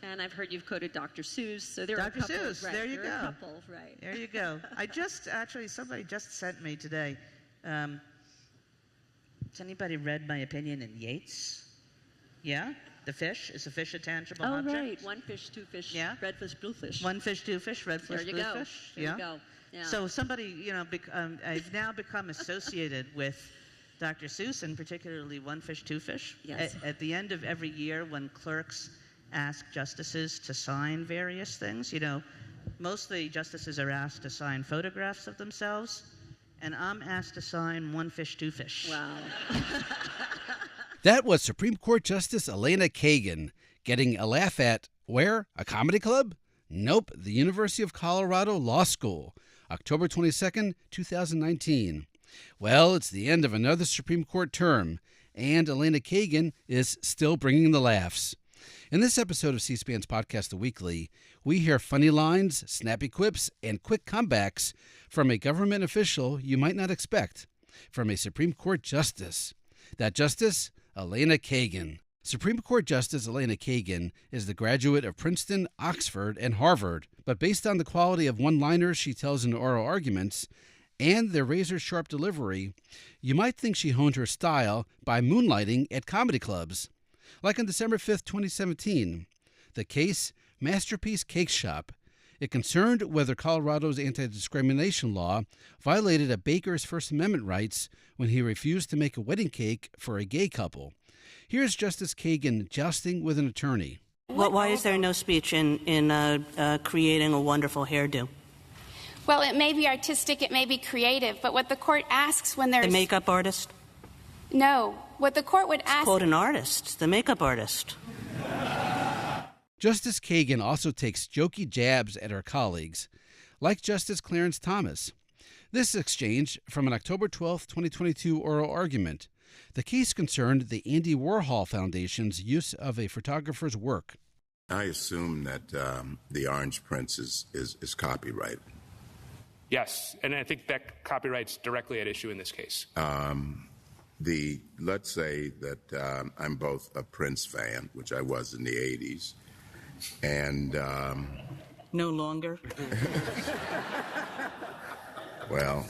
And I've heard you've quoted Dr. Seuss, so there are a Dr. couple. Seuss, Right, there you are go. A couple, right. There you go. Somebody just sent me today. Has anybody read my opinion in Yeats? Yeah? The fish? Is a fish a tangible object? Oh, right. One fish, two fish, Yeah? red fish, blue fish. One fish, two fish, red fish, blue fish. There you go. Yeah. So somebody, I've now become associated with Dr. Seuss, and particularly One Fish, Two Fish. Yes. At the end of every year, when clerks ask justices to sign various things, mostly justices are asked to sign photographs of themselves, and I'm asked to sign One Fish, Two Fish. Wow. That was Supreme Court Justice Elena Kagan getting a laugh at, where? A comedy club? Nope, the University of Colorado Law School, October 22nd, 2019. Well, it's the end of another Supreme Court term, and Elena Kagan is still bringing the laughs. In this episode of C-SPAN's podcast, The Weekly, we hear funny lines, snappy quips, and quick comebacks from a government official you might not expect, from a Supreme Court justice. That justice, Elena Kagan. Supreme Court Justice Elena Kagan is the graduate of Princeton, Oxford, and Harvard, but based on the quality of one-liners she tells in oral arguments and their razor-sharp delivery, you might think she honed her style by moonlighting at comedy clubs. Like on December 5th, 2017, the case Masterpiece Cake Shop. It concerned whether Colorado's anti-discrimination law violated a baker's First Amendment rights when he refused to make a wedding cake for a gay couple. Here's Justice Kagan jousting with an attorney. Why is there no speech in creating a wonderful hairdo? Well, it may be artistic, it may be creative, but what the court asks when there's... The makeup artist? No. What the court would ask... Quote an artist, the makeup artist. Justice Kagan also takes jokey jabs at her colleagues, like Justice Clarence Thomas. This exchange from an October 12, 2022 oral argument. The case concerned the Andy Warhol Foundation's use of a photographer's work. I assume that the Orange Prince is copyrighted. Yes, and I think that copyright's directly at issue in this case. Let's say that I'm both a Prince fan, which I was in the 80s, and... No longer? Well...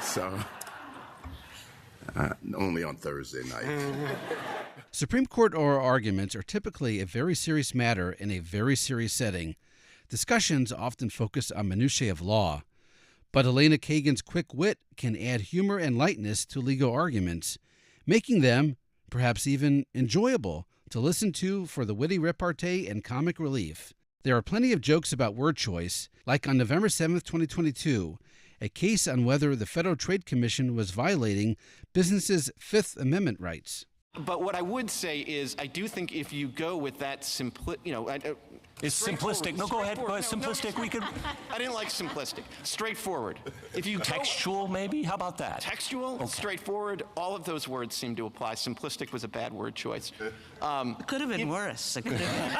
So, only on Thursday night. Supreme Court oral arguments are typically a very serious matter in a very serious setting. Discussions often focus on minutiae of law, but Elena Kagan's quick wit can add humor and lightness to legal arguments, making them, perhaps even, enjoyable to listen to for the witty repartee and comic relief. There are plenty of jokes about word choice, like on November 7th, 2022, a case on whether the Federal Trade Commission was violating businesses' Fifth Amendment rights. But what I would say is, I do think if you go with that it's simplistic. No, go ahead. Simplistic. We could. I didn't like simplistic. Straightforward. If you Textual, maybe. How about that? Textual, okay. Straightforward. All of those words seem to apply. Simplistic was a bad word choice. It could have been worse. It could have been.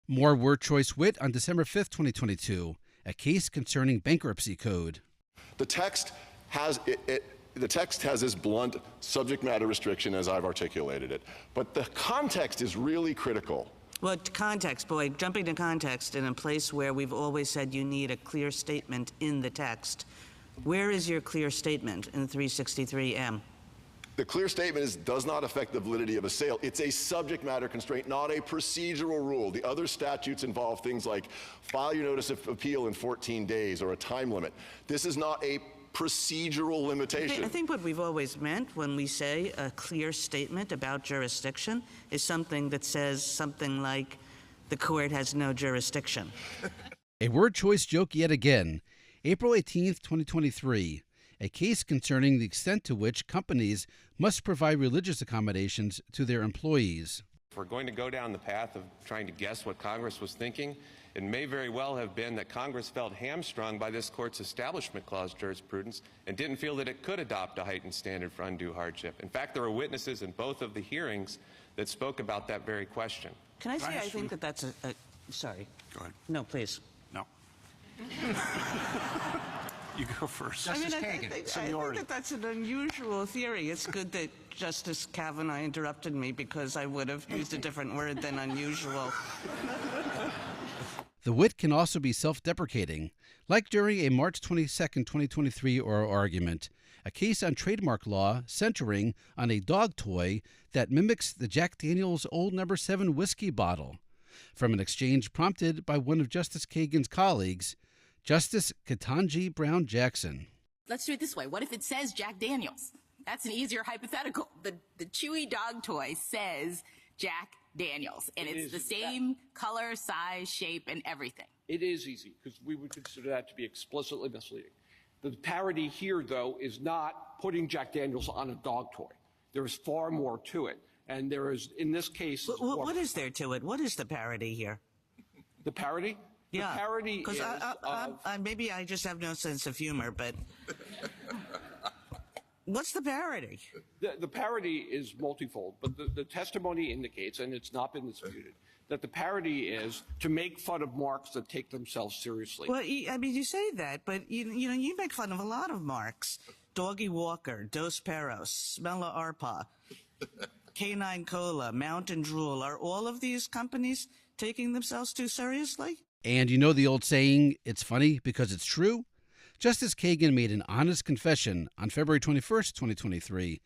More word choice wit on December 5th, 2022, a case concerning bankruptcy code. The text has this blunt subject matter restriction as I've articulated it, but the context is really critical. Well, context, boy, jumping to context in a place where we've always said you need a clear statement in the text. Where is your clear statement in 363M? The clear statement does not affect the validity of a sale. It's a subject matter constraint, not a procedural rule. The other statutes involve things like file your notice of appeal in 14 days or a time limit. This is not a procedural limitation. I think what we've always meant when we say a clear statement about jurisdiction is something that says something like the court has no jurisdiction. A word choice joke yet again. April 18th, 2023. A case concerning the extent to which companies must provide religious accommodations to their employees. If we're going to go down the path of trying to guess what Congress was thinking, it may very well have been that Congress felt hamstrung by this court's Establishment Clause jurisprudence and didn't feel that it could adopt a heightened standard for undue hardship. In fact, there were witnesses in both of the hearings that spoke about that very question. Can I say I think that that's sorry. Go ahead. No, please. No. You go first. I think that's an unusual theory. It's good that Justice Kavanaugh interrupted me because I would have used a different word than unusual. The wit can also be self-deprecating, like during a March 22, 2023 oral argument, a case on trademark law centering on a dog toy that mimics the Jack Daniel's Old No. 7 whiskey bottle, from an exchange prompted by one of Justice Kagan's colleagues, Justice Ketanji Brown Jackson. Let's do it this way. What if it says Jack Daniels? That's an easier hypothetical. The chewy dog toy says Jack Daniels, and it's the same color, size, shape, and everything. It is easy, because we would consider that to be explicitly misleading. The parody here, though, is not putting Jack Daniels on a dog toy. There is far more to it. And there is, in this case... What is there to it? What is the parody here? The parody? Yeah. The parody is... Because maybe I just have no sense of humor, but... What's the parody? The parody is multifold, but the testimony indicates, and it's not been disputed, that the parody is to make fun of marks that take themselves seriously. Well, I mean, you say that, but you make fun of a lot of marks. Doggy Walker, Dos Perros, Smella Arpa, Canine Cola, Mountain Drool. Are all of these companies taking themselves too seriously? And you know the old saying, it's funny because it's true? Justice Kagan made an honest confession on February 21st, 2023,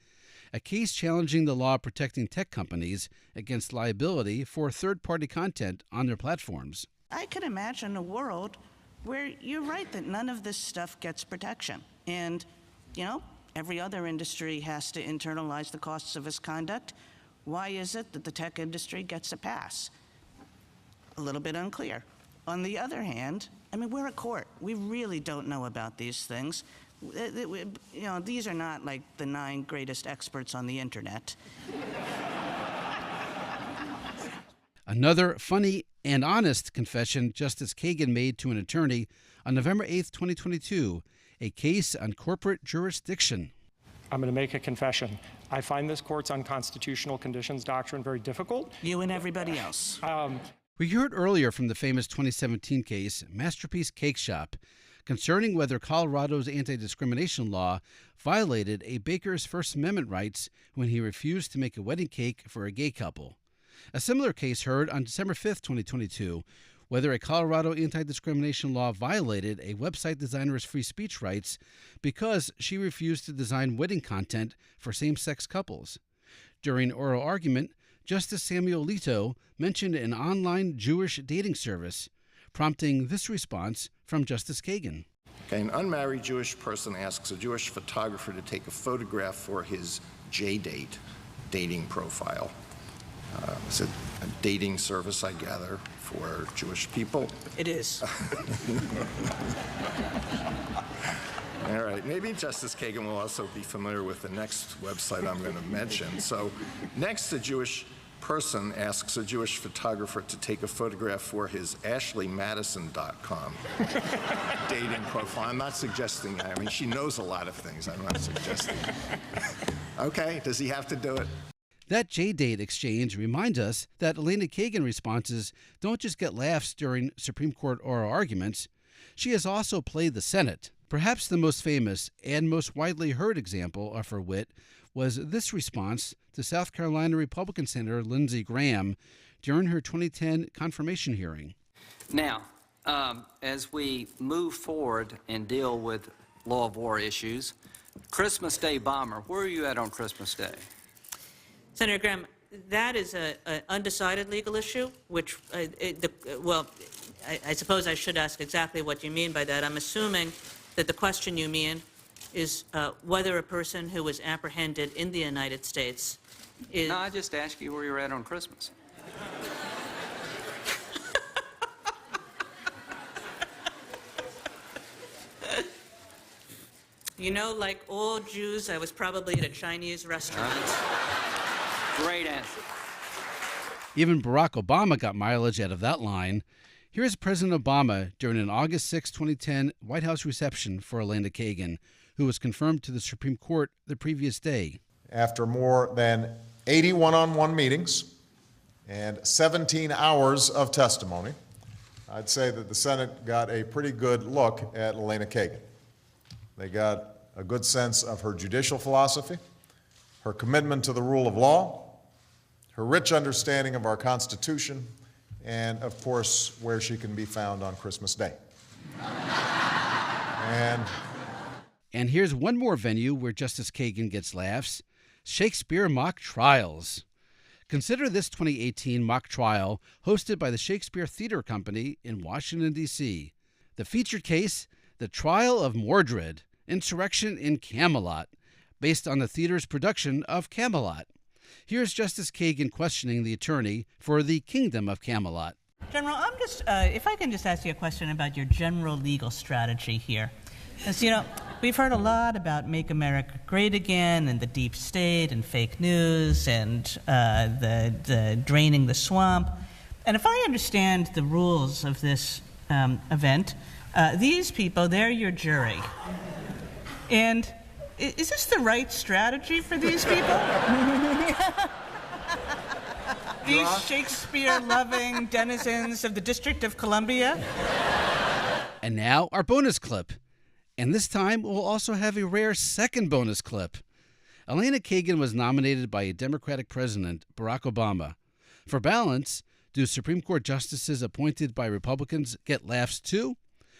a case challenging the law protecting tech companies against liability for third-party content on their platforms. I can imagine a world where you're right that none of this stuff gets protection. And, every other industry has to internalize the costs of its conduct. Why is it that the tech industry gets a pass? A little bit unclear. On the other hand, we're a court. We really don't know about these things. These are not like the 9 greatest experts on the internet. Another funny and honest confession Justice Kagan made to an attorney on November 8th, 2022, a case on corporate jurisdiction. I'm going to make a confession. I find this court's unconstitutional conditions doctrine very difficult. You and everybody else. We heard earlier from the famous 2017 case, Masterpiece Cake Shop, concerning whether Colorado's anti-discrimination law violated a baker's First Amendment rights when he refused to make a wedding cake for a gay couple. A similar case heard on December 5th, 2022, whether a Colorado anti-discrimination law violated a website designer's free speech rights because she refused to design wedding content for same-sex couples. During oral argument, Justice Samuel Alito mentioned an online Jewish dating service, prompting this response from Justice Kagan. Okay, an unmarried Jewish person asks a Jewish photographer to take a photograph for his J-Date dating profile. It's a dating service, I gather, for Jewish people. It is. All right, maybe Justice Kagan will also be familiar with the next website I'm going to mention. So next, a Jewish person asks a Jewish photographer to take a photograph for his ashleymadison.com dating profile. I'm not suggesting, she knows a lot of things. I'm not suggesting. Okay, does he have to do it? That J-Date exchange reminds us that Elena Kagan responses don't just get laughs during Supreme Court oral arguments. She has also played the Senate. Perhaps the most famous and most widely heard example of her wit was this response to South Carolina Republican Senator Lindsey Graham during her 2010 confirmation hearing. Now, as we move forward and deal with law of war issues, Christmas Day bomber, where are you at on Christmas Day? Senator Graham, that is an undecided legal issue, which, I suppose I should ask exactly what you mean by that. I'm assuming that the question you mean is whether a person who was apprehended in the United States is... No, I just asked you where you're at on Christmas. Like all Jews, I was probably at a Chinese restaurant. Great answer. Even Barack Obama got mileage out of that line. Here's President Obama during an August 6, 2010 White House reception for Elena Kagan, who was confirmed to the Supreme Court the previous day. After more than 80 one-on-one meetings and 17 hours of testimony, I'd say that the Senate got a pretty good look at Elena Kagan. They got a good sense of her judicial philosophy, her commitment to the rule of law, her rich understanding of our Constitution, and, of course, where she can be found on Christmas Day. And here's one more venue where Justice Kagan gets laughs: Shakespeare mock trials. Consider this 2018 mock trial hosted by the Shakespeare Theater Company in Washington, D.C. The featured case, The Trial of Mordred, Insurrection in Camelot, based on the theater's production of Camelot. Here's Justice Kagan questioning the attorney for the Kingdom of Camelot. General, I'm just, if I can just ask you a question about your general legal strategy here. As you know, we've heard a lot about Make America Great Again and the deep state and fake news and the draining the swamp. And if I understand the rules of this event, these people, they're your jury. And is this the right strategy for these people? These Shakespeare-loving denizens of the District of Columbia? And now our bonus clip. And this time we'll also have a rare second bonus clip. Elena Kagan was nominated by a Democratic president, Barack Obama. For balance, do Supreme Court justices appointed by Republicans get laughs too?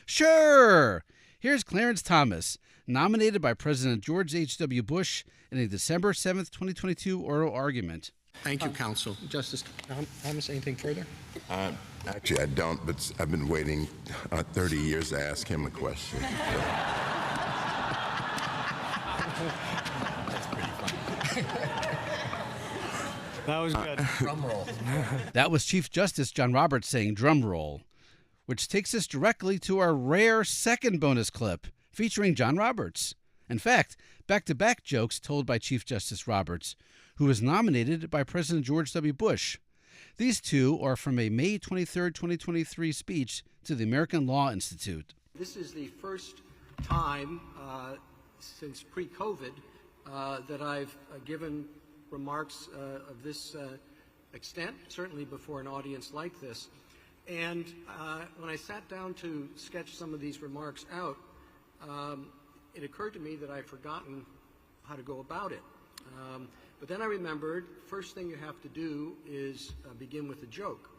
Sure! Here's Clarence Thomas, nominated by President George H.W. Bush in a December 7th, 2022 oral argument. Thank you, counsel. Justice Thomas, anything further? Actually, I don't, but I've been waiting 30 years to ask him a question. That was good. Drum roll. That was Chief Justice John Roberts saying drum roll, which takes us directly to our rare second bonus clip featuring John Roberts. In fact, back-to-back jokes told by Chief Justice Roberts, who was nominated by President George W. Bush. These two are from a May 23, 2023 speech to the American Law Institute. This is the first time since pre-COVID that I've given remarks of this extent, certainly before an audience like this. And when I sat down to sketch some of these remarks out, it occurred to me that I'd forgotten how to go about it. But then I remembered, first thing you have to do is begin with a joke.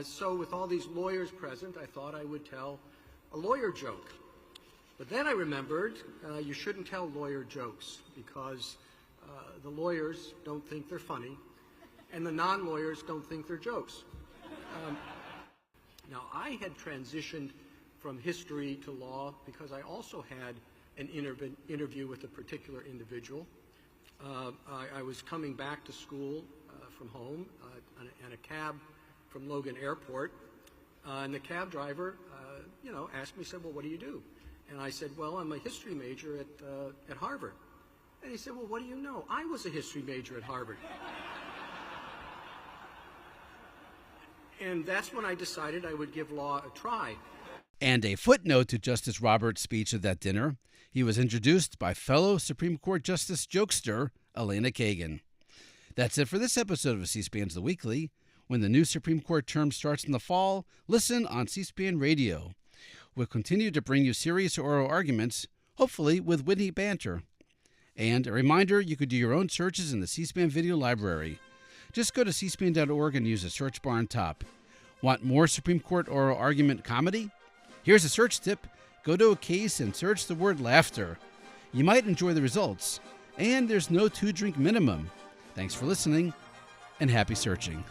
So with all these lawyers present, I thought I would tell a lawyer joke. But then I remembered you shouldn't tell lawyer jokes because the lawyers don't think they're funny and the non-lawyers don't think they're jokes. Now, I had transitioned from history to law because I also had an interview with a particular individual. I was coming back to school from home in a cab from Logan Airport, and the cab driver, asked me, said, "Well, what do you do?" And I said, "Well, I'm a history major at Harvard." And he said, "Well, what do you know? I was a history major at Harvard." And that's when I decided I would give law a try. And a footnote to Justice Roberts' speech at that dinner: he was introduced by fellow Supreme Court Justice jokester Elena Kagan. That's it for this episode of C-SPAN's The Weekly. When the new Supreme Court term starts in the fall, listen on C-SPAN Radio. We'll continue to bring you serious oral arguments, hopefully with witty banter. And a reminder, you could do your own searches in the C-SPAN video library. Just go to cspan.org and use the search bar on top. Want more Supreme Court oral argument comedy? Here's a search tip. Go to a case and search the word laughter. You might enjoy the results. And there's no 2-drink minimum. Thanks for listening, and happy searching.